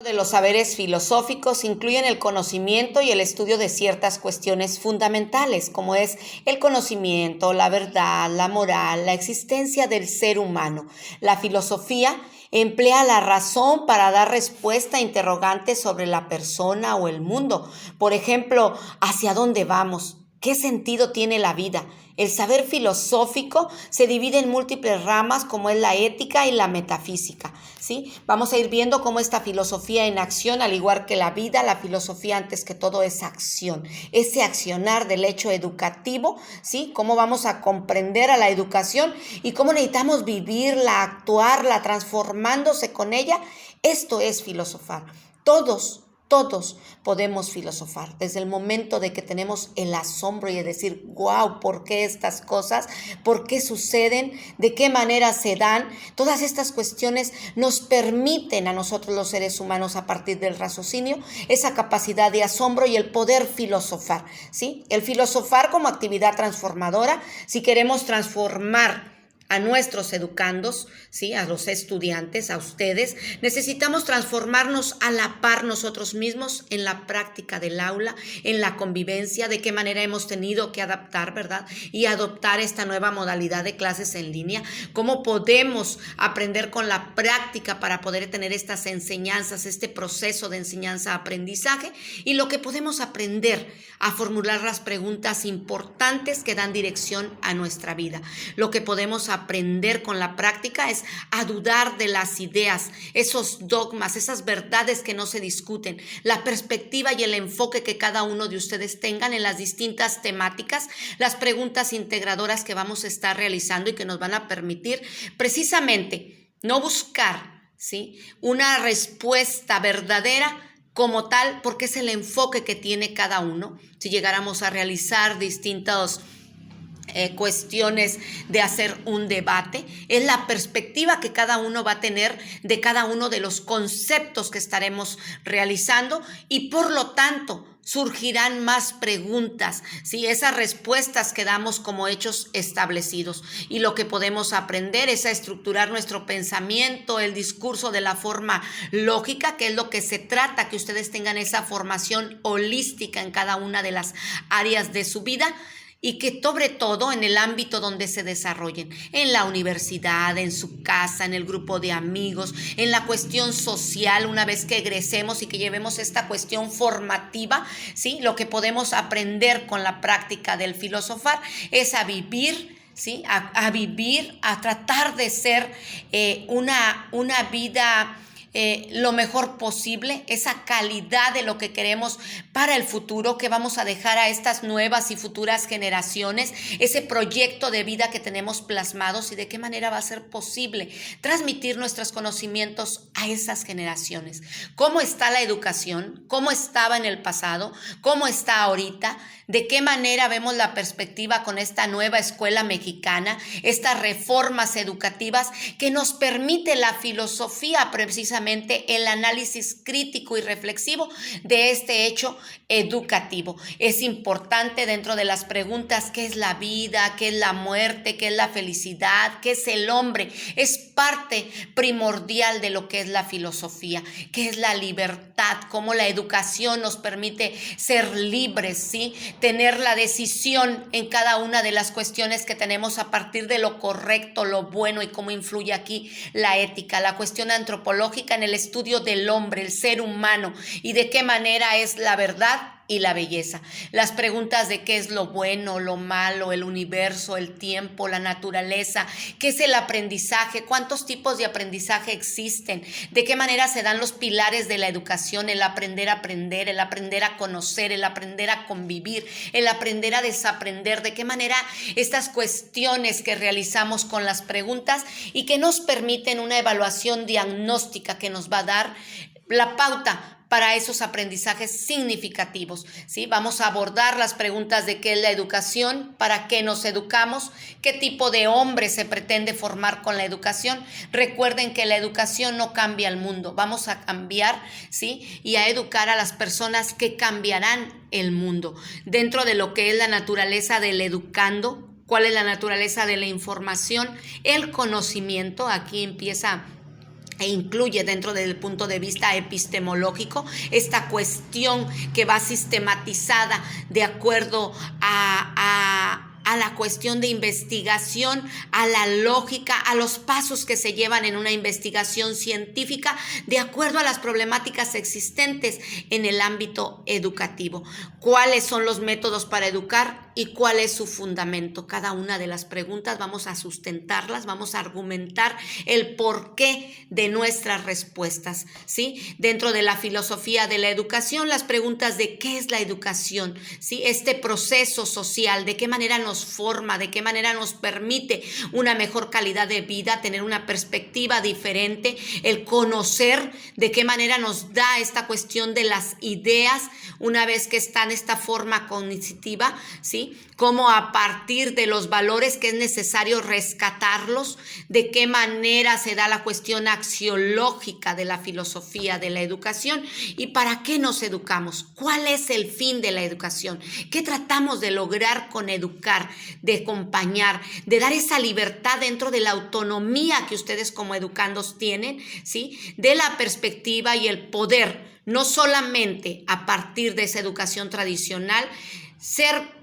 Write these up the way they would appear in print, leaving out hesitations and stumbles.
De los saberes filosóficos incluyen el conocimiento y el estudio de ciertas cuestiones fundamentales, como es el conocimiento, la verdad, la moral, la existencia del ser humano. La filosofía emplea la razón para dar respuesta a interrogantes sobre la persona o el mundo. Por ejemplo, ¿hacia dónde vamos? ¿Qué sentido tiene la vida? El saber filosófico se divide en múltiples ramas como es la ética y la metafísica, ¿sí? Vamos a ir viendo cómo esta filosofía en acción, al igual que la vida, la filosofía antes que todo es acción, ese accionar del hecho educativo, ¿sí? Cómo vamos a comprender a la educación y cómo necesitamos vivirla, actuarla, transformándose con ella. Esto es filosofar. Todos podemos filosofar desde el momento de que tenemos el asombro y de decir, wow, ¿por qué estas cosas? ¿Por qué suceden? ¿De qué manera se dan? Todas estas cuestiones nos permiten a nosotros los seres humanos a partir del raciocinio esa capacidad de asombro y el poder filosofar, ¿sí? El filosofar como actividad transformadora, si queremos transformar a nuestros educandos, ¿sí? A los estudiantes, a ustedes, necesitamos transformarnos a la par nosotros mismos en la práctica del aula, en la convivencia, de qué manera hemos tenido que adaptar, ¿verdad? Y adoptar esta nueva modalidad de clases en línea, cómo podemos aprender con la práctica para poder tener estas enseñanzas, este proceso de enseñanza-aprendizaje y lo que podemos aprender a formular las preguntas importantes que dan dirección a nuestra vida. Lo que podemos aprender con la práctica es a dudar de las ideas, esos dogmas, esas verdades que no se discuten, la perspectiva y el enfoque que cada uno de ustedes tengan en las distintas temáticas, las preguntas integradoras que vamos a estar realizando y que nos van a permitir precisamente no buscar, ¿sí?, una respuesta verdadera como tal, porque es el enfoque que tiene cada uno. Si llegáramos a realizar distintos cuestiones de hacer un debate, es la perspectiva que cada uno va a tener de cada uno de los conceptos que estaremos realizando y por lo tanto surgirán más preguntas, ¿sí? Esas respuestas que damos como hechos establecidos y lo que podemos aprender es a estructurar nuestro pensamiento, el discurso de la forma lógica, que es lo que se trata, que ustedes tengan esa formación holística en cada una de las áreas de su vida y que sobre todo en el ámbito donde se desarrollen, en la universidad, en su casa, en el grupo de amigos, en la cuestión social, una vez que egresemos y que llevemos esta cuestión formativa, ¿sí? Lo que podemos aprender con la práctica del filosofar es a vivir, ¿sí? A vivir, a tratar de ser una vida lo mejor posible, esa calidad de lo que queremos para el futuro, que vamos a dejar a estas nuevas y futuras generaciones, ese proyecto de vida que tenemos plasmados y de qué manera va a ser posible transmitir nuestros conocimientos a esas generaciones. ¿Cómo está la educación? ¿Cómo estaba en el pasado? ¿Cómo está ahorita? ¿De qué manera vemos la perspectiva con esta nueva escuela mexicana, estas reformas educativas que nos permite la filosofía, precisamente el análisis crítico y reflexivo de este hecho educativo? Es importante dentro de las preguntas: ¿qué es la vida? ¿Qué es la muerte? ¿Qué es la felicidad? ¿Qué es el hombre? Es parte primordial de lo que es la filosofía. ¿Qué es la libertad? ¿Cómo la educación nos permite ser libres, ¿sí? Tener la decisión en cada una de las cuestiones que tenemos a partir de lo correcto, lo bueno, y cómo influye aquí la ética, la cuestión antropológica en el estudio del hombre, el ser humano, y de qué manera es la verdad y la belleza. Las preguntas de qué es lo bueno, lo malo, el universo, el tiempo, la naturaleza, qué es el aprendizaje, cuántos tipos de aprendizaje existen, de qué manera se dan los pilares de la educación, el aprender a aprender, el aprender a conocer, el aprender a convivir, el aprender a desaprender, de qué manera estas cuestiones que realizamos con las preguntas y que nos permiten una evaluación diagnóstica que nos va a dar la pauta para esos aprendizajes significativos, ¿sí? Vamos a abordar las preguntas de qué es la educación, para qué nos educamos, qué tipo de hombre se pretende formar con la educación. Recuerden que la educación no cambia el mundo, vamos a cambiar, ¿sí?, y a educar a las personas que cambiarán el mundo. Dentro de lo que es la naturaleza del educando, ¿cuál es la naturaleza de la información? El conocimiento. Aquí empieza e incluye dentro del punto de vista epistemológico esta cuestión que va sistematizada de acuerdo a la cuestión de investigación, a la lógica, a los pasos que se llevan en una investigación científica de acuerdo a las problemáticas existentes en el ámbito educativo. ¿Cuáles son los métodos para educar y cuál es su fundamento? Cada una de las preguntas vamos a sustentarlas, vamos a argumentar el porqué de nuestras respuestas, ¿sí? Dentro de la filosofía de la educación, las preguntas de qué es la educación, ¿sí? Este proceso social, de qué manera nos forma, de qué manera nos permite una mejor calidad de vida, tener una perspectiva diferente, el conocer de qué manera nos da esta cuestión de las ideas una vez que está en esta forma cognitiva, ¿sí? Cómo a partir de los valores que es necesario rescatarlos, de qué manera se da la cuestión axiológica de la filosofía de la educación y para qué nos educamos, cuál es el fin de la educación, qué tratamos de lograr con educar, de acompañar, de dar esa libertad dentro de la autonomía que ustedes como educandos tienen, ¿sí? De la perspectiva y el poder, no solamente a partir de esa educación tradicional, ser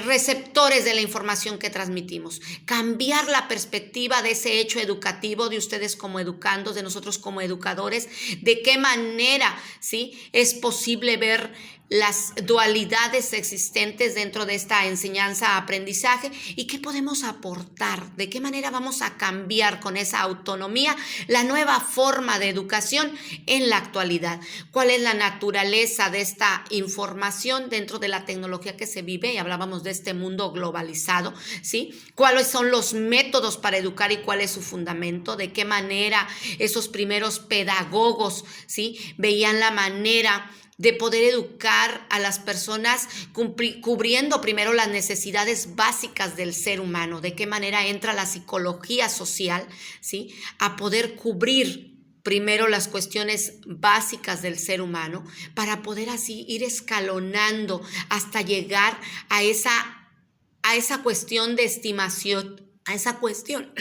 receptores de la información que transmitimos, cambiar la perspectiva de ese hecho educativo de ustedes como educandos, de nosotros como educadores, de qué manera, ¿sí? Es posible ver las dualidades existentes dentro de esta enseñanza-aprendizaje y qué podemos aportar, de qué manera vamos a cambiar con esa autonomía la nueva forma de educación en la actualidad, cuál es la naturaleza de esta información dentro de la tecnología que se vive, y hablábamos de este mundo globalizado, ¿sí? Cuáles son los métodos para educar y cuál es su fundamento, de qué manera esos primeros pedagogos, ¿sí? Veían la manera de poder educar a las personas cubriendo primero las necesidades básicas del ser humano, de qué manera entra la psicología social, ¿sí? A poder cubrir primero las cuestiones básicas del ser humano para poder así ir escalonando hasta llegar a esa cuestión de estimación, a esa cuestión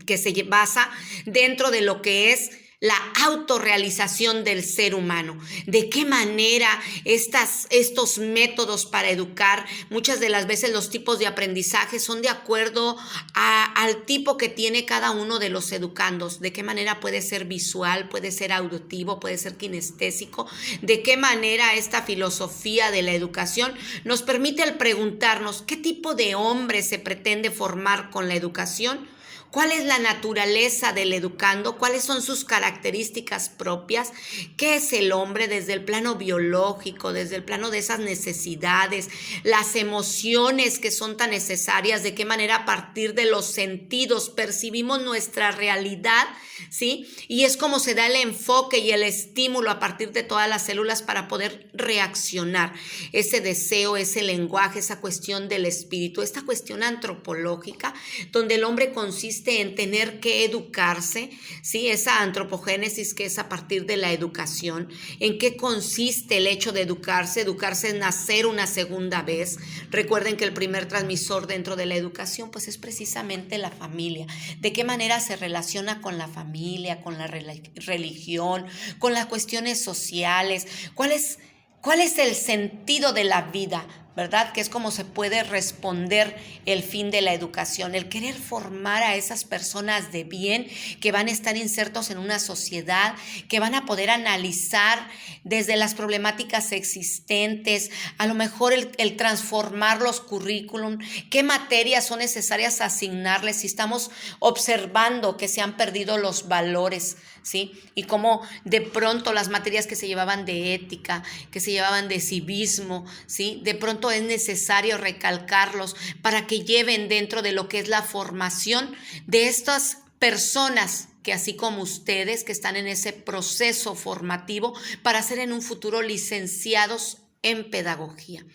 que se basa dentro de lo que es la autorrealización del ser humano. ¿De qué manera estos métodos para educar, muchas de las veces los tipos de aprendizaje son de acuerdo al tipo que tiene cada uno de los educandos? ¿De qué manera puede ser visual, puede ser auditivo, puede ser kinestésico? ¿De qué manera esta filosofía de la educación nos permite el preguntarnos qué tipo de hombre se pretende formar con la educación? ¿Cuál es la naturaleza del educando? ¿Cuáles son sus características propias? ¿Qué es el hombre desde el plano biológico, desde el plano de esas necesidades, las emociones que son tan necesarias? ¿De qué manera a partir de los sentidos percibimos nuestra realidad? ¿Sí? Y es como se da el enfoque y el estímulo a partir de todas las células para poder reaccionar. Ese deseo, ese lenguaje, esa cuestión del espíritu, esta cuestión antropológica, donde el hombre consiste en tener que educarse, ¿sí? Esa antropogénesis que es a partir de la educación. ¿En qué consiste el hecho de educarse? Educarse es nacer una segunda vez. Recuerden que el primer transmisor dentro de la educación pues es precisamente la familia. ¿De qué manera se relaciona con la familia, con la religión, con las cuestiones sociales? ¿Cuál es el sentido de la vida? ¿Verdad? Que es como se puede responder el fin de la educación, el querer formar a esas personas de bien que van a estar insertos en una sociedad, que van a poder analizar desde las problemáticas existentes, a lo mejor el transformar los currículum, qué materias son necesarias asignarles si estamos observando que se han perdido los valores, ¿sí? Y cómo de pronto las materias que se llevaban de ética, que se llevaban de civismo, ¿sí? De pronto es necesario recalcarlos para que lleven dentro de lo que es la formación de estas personas que así como ustedes que están en ese proceso formativo para ser en un futuro licenciados en pedagogía.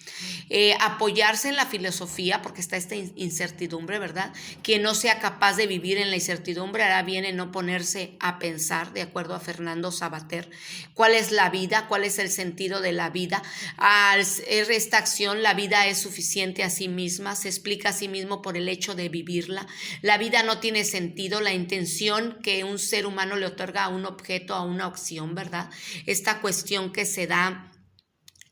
Apoyarse en la filosofía, porque está esta incertidumbre, ¿verdad? Quien no sea capaz de vivir en la incertidumbre hará bien en no ponerse a pensar, de acuerdo a Fernando Savater, cuál es la vida, cuál es el sentido de la vida. Al ser esta acción, la vida es suficiente a sí misma, se explica a sí mismo por el hecho de vivirla. La vida no tiene sentido, la intención que un ser humano le otorga a un objeto, a una opción, ¿verdad? Esta cuestión que se da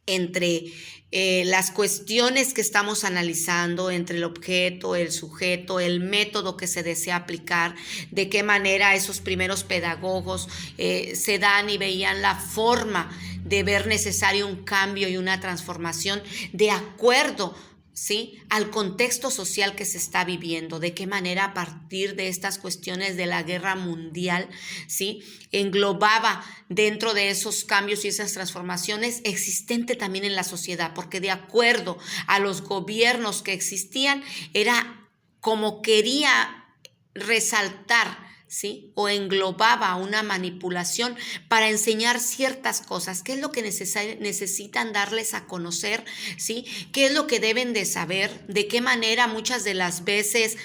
entre las cuestiones que estamos analizando, entre el objeto, el sujeto, el método que se desea aplicar, de qué manera esos primeros pedagogos se dan y veían la forma de ver necesario un cambio y una transformación de acuerdo, ¿sí?, al contexto social que se está viviendo, de qué manera a partir de estas cuestiones de la guerra mundial, ¿sí?, englobaba dentro de esos cambios y esas transformaciones existente también en la sociedad, porque de acuerdo a los gobiernos que existían, era como quería resaltar, ¿sí?, o englobaba una manipulación para enseñar ciertas cosas, qué es lo que necesitan darles a conocer, ¿sí?, qué es lo que deben de saber, de qué manera muchas de las veces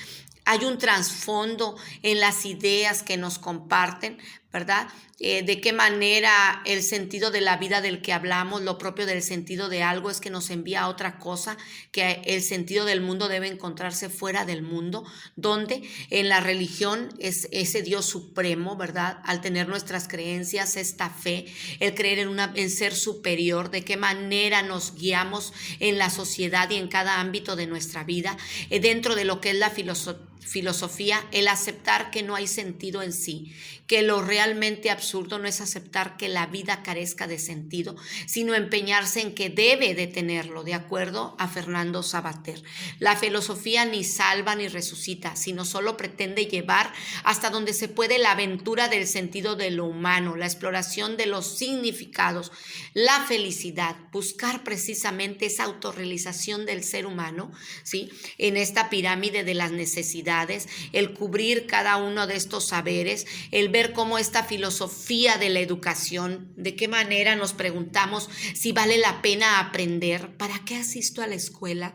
hay un trasfondo en las ideas que nos comparten, ¿verdad? De qué manera el sentido de la vida del que hablamos, lo propio del sentido de algo es que nos envía a otra cosa, que el sentido del mundo debe encontrarse fuera del mundo, donde en la religión es ese Dios supremo, ¿verdad? Al tener nuestras creencias, esta fe, el creer en ser superior, de qué manera nos guiamos en la sociedad y en cada ámbito de nuestra vida, dentro de lo que es la filosofía, el aceptar que no hay sentido en sí, que lo realmente absurdo no es aceptar que la vida carezca de sentido, sino empeñarse en que debe de tenerlo, de acuerdo a Fernando Savater. La filosofía ni salva ni resucita, sino solo pretende llevar hasta donde se puede la aventura del sentido de lo humano, la exploración de los significados, la felicidad, buscar precisamente esa autorrealización del ser humano, ¿sí?, en esta pirámide de las necesidades, el cubrir cada uno de estos saberes, el ver cómo esta filosofía de la educación, de qué manera nos preguntamos si vale la pena aprender, ¿para qué asisto a la escuela?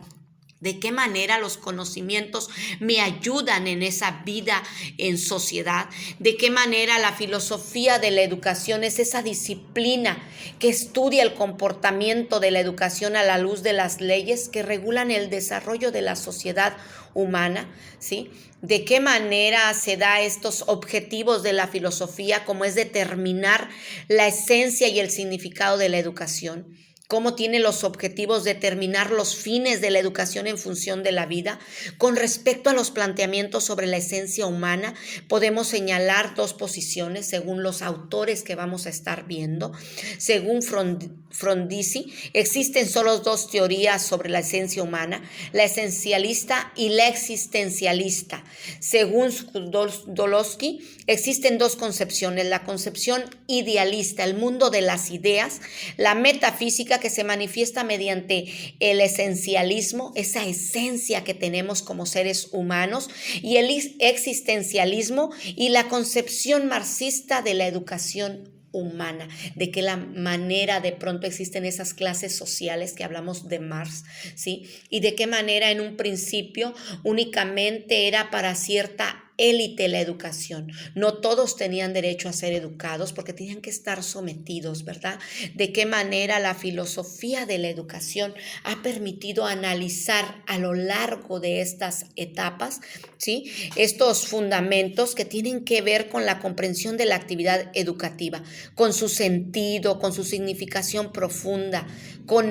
De qué manera los conocimientos me ayudan en esa vida en sociedad, de qué manera la filosofía de la educación es esa disciplina que estudia el comportamiento de la educación a la luz de las leyes que regulan el desarrollo de la sociedad humana, ¿sí? De qué manera se da estos objetivos de la filosofía, como es determinar la esencia y el significado de la educación. Cómo tiene los objetivos determinar los fines de la educación en función de la vida. Con respecto a los planteamientos sobre la esencia humana, podemos señalar dos posiciones según los autores que vamos a estar viendo. Según Frondizi, existen solo dos teorías sobre la esencia humana, la esencialista y la existencialista. Según Skłodowski, existen dos concepciones, la concepción idealista, el mundo de las ideas, la metafísica, que se manifiesta mediante el esencialismo, esa esencia que tenemos como seres humanos, y el existencialismo y la concepción marxista de la educación humana, de qué la manera de pronto existen esas clases sociales que hablamos de Marx, ¿sí? Y de qué manera en un principio únicamente era para cierta élite la educación. No todos tenían derecho a ser educados porque tenían que estar sometidos, ¿verdad? De qué manera la filosofía de la educación ha permitido analizar a lo largo de estas etapas, ¿sí?, estos fundamentos que tienen que ver con la comprensión de la actividad educativa, con su sentido, con su significación profunda, con el